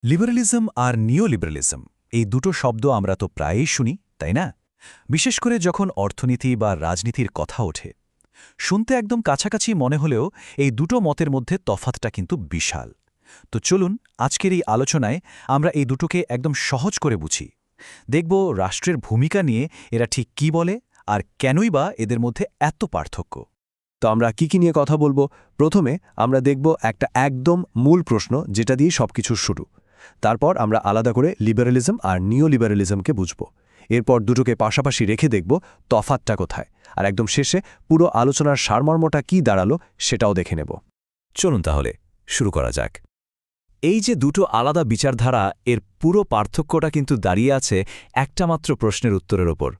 Liberalism আর নিওলিবারালিজম এই দুটো শব্দ আমরা তো প্রায়ই শুনি, তাই না? বিশেষ করে যখন অর্থনীতি বা রাজনীতির কথা ওঠে। শুনতে একদম কাছাকাছি মনে হলেও এই দুটো মতের মধ্যে তফাতটা কিন্তু বিশাল। তো চলুন আজকের এই আলোচনায় আমরা এই দুটোকে একদম সহজ করে বুঝি। দেখব রাষ্ট্রের ভূমিকা নিয়ে এরা ঠিক কি বলে আর কেনই বা এদের মধ্যে এত পার্থক্য। তো আমরা কি নিয়ে কথা বলবো? প্রথমে আমরা দেখব একটা একদম মূল প্রশ্ন, যেটা দিয়ে সবকিছুর শুরু। তারপর আমরা আলাদা করে লিবারালিজম আর নিওলিবারালিজমকে বুঝব। এরপর দুটোকে পাশাপাশি রেখে দেখব তফাতটা কোথায়, আর একদম শেষে পুরো আলোচনার সারমর্মটা কি দাঁড়ালো সেটাও দেখে নেব। চলুন তাহলে শুরু করা যাক। এই যে দুটো আলাদা বিচারধারা, এর পুরো পার্থক্যটা কিন্তু দাঁড়িয়ে আছে একটা মাত্র প্রশ্নের উত্তরের ওপর।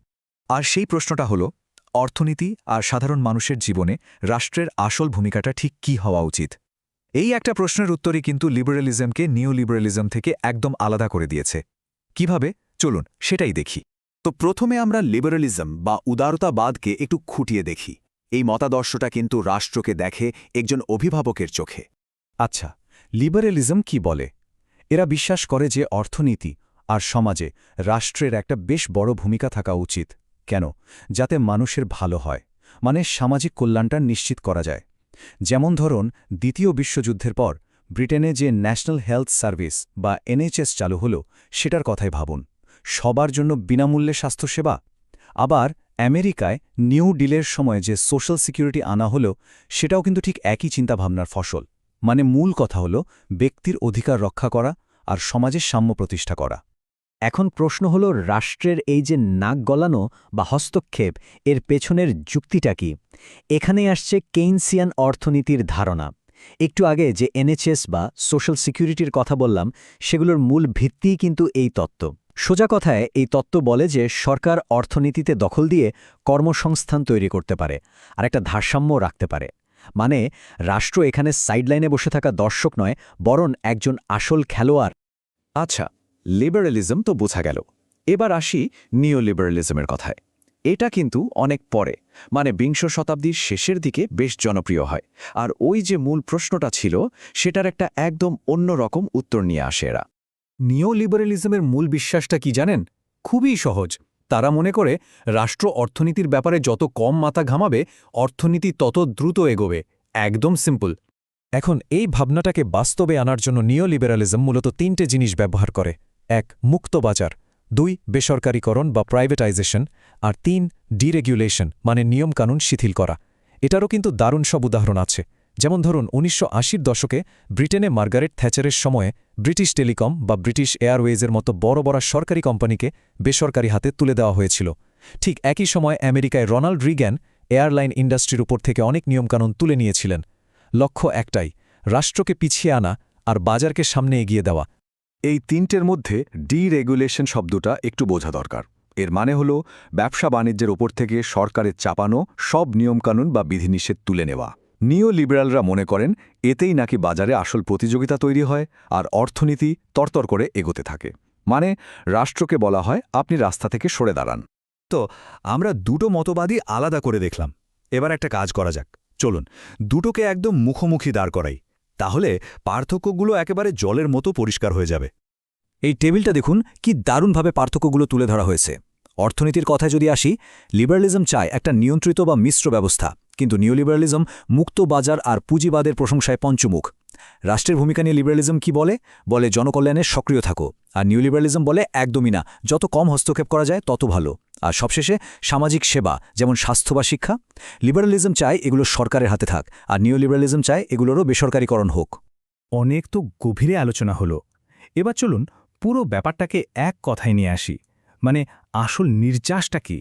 আর সেই প্রশ্নটা হলো, অর্থনীতি আর সাধারণ মানুষের জীবনে রাষ্ট্রের আসল ভূমিকাটা ঠিক কী হওয়া উচিত? এই একটা প্রশ্নের উত্তরই কিন্তু লিবারালিজমকে নিওলিবারালিজম থেকে একদম আলাদা করে দিয়েছে। কিভাবে? চলুন সেটাই দেখি। তো প্রথমে আমরা লিবারালিজম বা উদারতাবাদকে একটু খুঁটিয়ে দেখি। এই মতাদর্শটা কিন্তু রাষ্ট্রকে দেখে একজন অভিভাবকের চোখে। আচ্ছা, লিবারালিজম কি বলে? এরা বিশ্বাস করে যে অর্থনীতি আর সমাজে রাষ্ট্রের একটা বেশ বড় ভূমিকা থাকা উচিত। কেন? যাতে মানুষের ভালো হয়, মানে সামাজিক কল্যাণটা নিশ্চিত করা যায়। যেমন ধরুন, দ্বিতীয় বিশ্বযুদ্ধের পর ব্রিটেনে যে ন্যাশনাল হেলথ সার্ভিস বা NHS চালু হল, সেটার কথাই ভাবুন। সবার জন্য বিনামূল্যে স্বাস্থ্যসেবা। আবার আমেরিকায় নিউ ডিলের সময় যে সোশ্যাল সিকিউরিটি আনা হলো, সেটাও কিন্তু ঠিক একই চিন্তাভাবনার ফসল। মানে মূল কথা হলো ব্যক্তির অধিকার রক্ষা করা আর সমাজের সাম্য প্রতিষ্ঠা করা। এখন প্রশ্ন হল, রাষ্ট্রের এই যে নাক গলানো বা হস্তক্ষেপ, এর পেছনের যুক্তিটা কি? এখানেই আসছে কেইনসিয়ান অর্থনীতির ধারণা। একটু আগে যে NHS বা সোশ্যাল সিকিউরিটির কথা বললাম, সেগুলোর মূল ভিত্তিই কিন্তু এই তত্ত্ব। সোজা কথায় এই তত্ত্ব বলে যে সরকার অর্থনীতিতে দখল দিয়ে কর্মসংস্থান তৈরি করতে পারে আর একটা ভারসাম্য রাখতে পারে। মানে রাষ্ট্র এখানে সাইডলাইনে বসে থাকা দর্শক নয়, বরং একজন আসল খেলোয়াড়। আচ্ছা, লিবারালিজম তো বোঝা গেল। এবার আসি নিওলিবারালিজমের কথায়। এটা কিন্তু অনেক পরে, মানে বিংশ শতাব্দীর শেষের দিকে বেশ জনপ্রিয় হয়। আর ওই যে মূল প্রশ্নটা ছিল, সেটার একটা একদম অন্যরকম উত্তর নিয়ে আসে এরা। নিওলিবারালিজমের মূল বিশ্বাসটা কি জানেন? খুবই সহজ। তারা মনে করে রাষ্ট্র অর্থনীতির ব্যাপারে যত কম মাথা ঘামাবে, অর্থনীতি তত দ্রুত এগোবে। একদম সিম্পল। এখন এই ভাবনাটাকে বাস্তবে আনার জন্য নিওলিবারালিজম মূলত তিনটে জিনিস ব্যবহার করে। ১. মুক্ত বাজার, ২. বেসরকারীকরণ বা প্রাইভেটাইজেশন, আর ৩. ডিরেগুলেশন, মানে নিয়মকানুন শিথিল করা। এটারও কিন্তু দারুণ সব উদাহরণ আছে। যেমন ধরুন, ১৯৮০ দশকে ব্রিটেনে মার্গারেট থ্যাচারের সময়ে ব্রিটিশ টেলিকম বা ব্রিটিশ এয়ারওয়েজের মতো বড় বড় সরকারি কোম্পানিকে বেসরকারি হাতে তুলে দেওয়া হয়েছিল। ঠিক একই সময় আমেরিকায় রোনাল্ড রিগ্যান এয়ারলাইন ইন্ডাস্ট্রির উপর থেকে অনেক নিয়মকানুন তুলে নিয়েছিলেন। লক্ষ্য একটাই, রাষ্ট্রকে পিছিয়ে আনা আর বাজারকে সামনে এগিয়ে দেওয়া। এই তিনটের মধ্যে ডিরেগুলেশন শব্দটা একটু বোঝা দরকার। এর মানে হলো ব্যবসা বাণিজ্যের ওপর থেকে সরকারের চাপানো সব নিয়মকানুন বা বিধিনিষেধ তুলে নেওয়া। নিওলিবারালরা মনে করেন এতেই নাকি বাজারে আসল প্রতিযোগিতা তৈরি হয় আর অর্থনীতি তরতর করে এগোতে থাকে। মানে রাষ্ট্রকে বলা হয়, আপনি রাস্তা থেকে সরে দাঁড়ান। তো আমরা দুটো মতবাদই আলাদা করে দেখলাম। এবার একটা কাজ করা যাক। চলুন দুটোকে একদম মুখোমুখি দাঁড় করাই। তাহলে পার্থক্যগুলো একেবারে জলের মতো পরিষ্কার হয়ে যাবে। এই টেবিলটা দেখুন, কি দারুণভাবে পার্থক্যগুলো তুলে ধরা হয়েছে। অর্থনীতির কথায় যদি আসি, লিবারালিজম চায় একটা নিয়ন্ত্রিত বা মিশ্র ব্যবস্থা, কিন্তু নিওলিবারালিজম মুক্ত বাজার আর পুঁজিবাদের প্রশংসায় পঞ্চমুখ। রাষ্ট্রের ভূমিকা নিয়ে লিবারালিজম কি বলে? বলে জনকল্যাণে সক্রিয় থাকো। আর নিওলিবারালিজম বলে একদমই না, যত কম হস্তক্ষেপ করা যায় তত ভালো। আর সবশেষে সামাজিক সেবা, যেমন স্বাস্থ্য বা শিক্ষা। লিবারালিজম চায় এগুলো সরকারের হাতে থাক, আর নিওলিবারালিজম চায় এগুলোরও বেসরকারীকরণ হোক। অনেক তো গভীরে আলোচনা হলো। এবার চলুন পুরো ব্যাপারটাকে এক কথায় নিয়ে আসি। মানে আসল নির্যাসটা কি?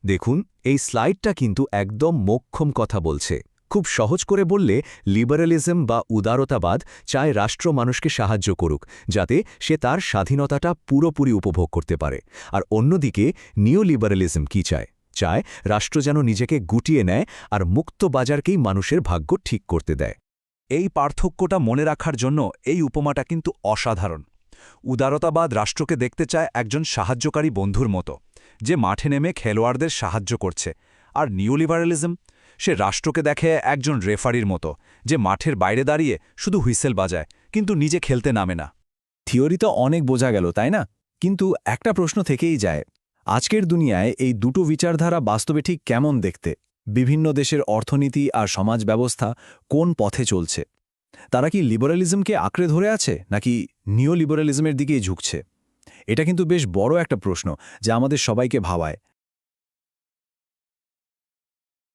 দেখুন, এই স্লাইডটা কিন্তু একদম মোক্ষম কথা বলছে। খুব সহজ করে বললে, লিবারালিজম বা উদারতাবাদ চায় রাষ্ট্র মানুষকে সাহায্য করুক, যাতে সে তার স্বাধীনতাটা পুরোপুরি উপভোগ করতে পারে। আর অন্যদিকে নিওলিবারালিজম কি চায়? চায় রাষ্ট্র যেন নিজেকে গুটিয়ে নেয় আর মুক্ত বাজারকেই মানুষের ভাগ্য ঠিক করতে দেয়। এই পার্থক্যটা মনে রাখার জন্য এই উপমাটা কিন্তু অসাধারণ। উদারতাবাদ রাষ্ট্রকে দেখতে চায় একজন সাহায্যকারী বন্ধুর মতো, যে মাঠে নেমে খেলোয়াড়দের সাহায্য করছে। আর নিওলিবারালিজম, সে রাষ্ট্রকে দেখে একজন রেফারির মতো, যে মাঠের বাইরে দাঁড়িয়ে শুধু হুইসেল বাজায়, কিন্তু নিজে খেলতে নামে না। থিওরি তো অনেক বোঝা গেল, তাই না? কিন্তু একটা প্রশ্ন থেকেই যায়, আজকের দুনিয়ায় এই দুটো বিচারধারা বাস্তবে ঠিক কেমন দেখতে? বিভিন্ন দেশের অর্থনীতি আর সমাজ ব্যবস্থা কোন পথে চলছে? তারা কি লিবারালিজমকে আঁকড়ে ধরে আছে নাকি নিও লিবারালিজমের দিকেই ঝুঁকছে? এটা কিন্তু বেশ বড় একটা প্রশ্ন যা আমাদের সবাইকে ভাবায়।